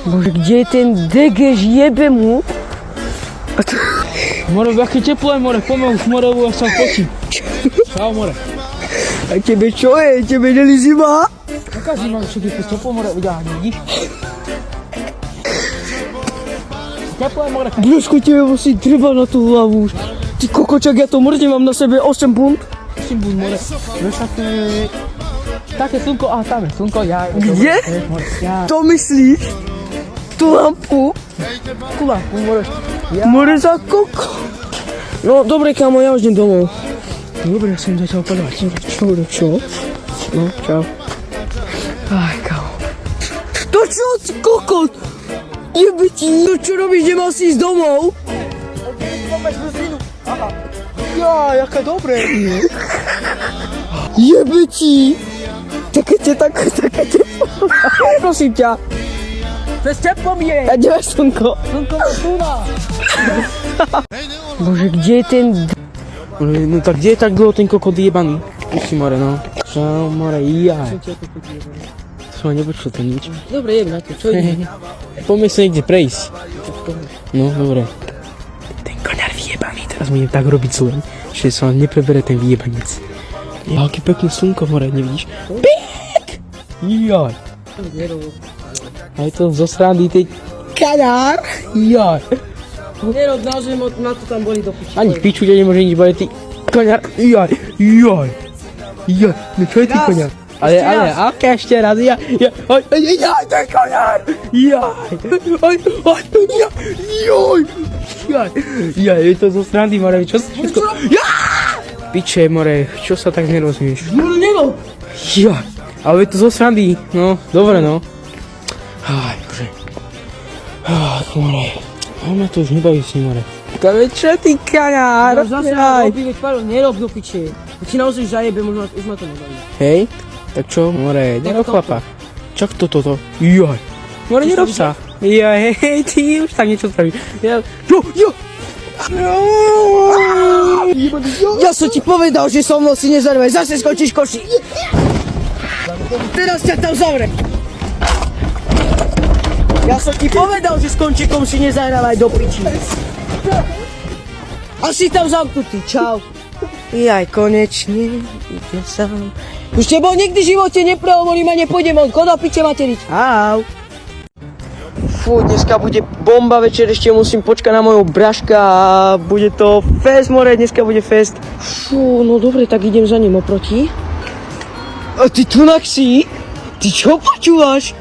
Bože, kde je ten degež, jebe mu? More, aké teplo je, more, poďme už, more, ja sa počím. Čau, more. A tebe čo je? Tebe není zima? Aká zima, čo je teplo, more, uďa, vidíš? Teplo je, more. Dnesko tebe musí trvať na tú hlavu už. Ty kokočak, ja to mrzne, mám na sebe 8 bund. Simbul, more. Vieš, také slnko, aha, tam je slnko, ja. Kde? More, ja. To myslíš? Tú lampu? Tú lampu, more. Ja. More za koko. No, dobre, kámo, ja už idem domov. Dobre, ja som začal podávať. Čo? No, čau. Aj, kámo. To čo, ty kokot? Jebe ti, no čo robíš, nemal si ísť domov? Aha. Ja, jaké dobré. Jebe ti. Také prosím ťa. Cez teplo mi je. A kde máš slnko? Slnko ma túna. Bože, kde je ten... No tak kde je tak dlho ten kokot jebaný? Pusti, more, no. Čau, more, jaj. Som nepočul to nič. Dobre, jem na to, čo ide? Poďme sa niekde prejsť. No, dobre. Ten koňar vyjebaný, teraz budem tak robiť zle, že sa neprebere ten vyjebanec. Aký pekný slnko, more, nevidíš? Pek! Jaj. Aj to zo srandy, tej kaňár. Jaj. Nerob, naozaj na to tam boli do piči. Ani v piču ťa nemôže nič boliť, ty koňar. Jaj. No čo je ty Raz. koňar? Ale, aké ešte raz, jaj, ten koňar. Jaj, je to zo srandy, more, čo sa všetko... Piče, more, čo sa tak nerozmieš? No, nerob. Jaj, ale je to zo srandy, no, dobre, no. Aj, bože. More. A ma to už nebaví s ním, more. Kame, čo ty kaňár? Zase Jaj. robí, veď Paľo, nerob do piče. Keď ti naozaj zajebe, možno už ma to nebaví. Hej, tak čo, more, nerob chlapa. Čak toto. Jaj. More, nerob sa. Jaj, hej, ty už tak niečo spravíš. Jo. Ja som ti povedal, že so mnou si nezarvaj, zase skončíš koši. Teraz ťa tam zavre. Ja som ti povedal, že s končíkom si nezahrávaj do piči. A si tam zamknutý, čau. Jaj, konečne, idem sám. Už tebou nikdy v živote neprehovorím a nepôjdem von, koda piče materiť. Čau. Fú, dneska bude bomba večer, ešte musím počkať na mojho braška a bude to fest, more, dneska bude fest. Fú, no dobre, tak idem za ním oproti. A ty tunak si? Ty čo počúvaš?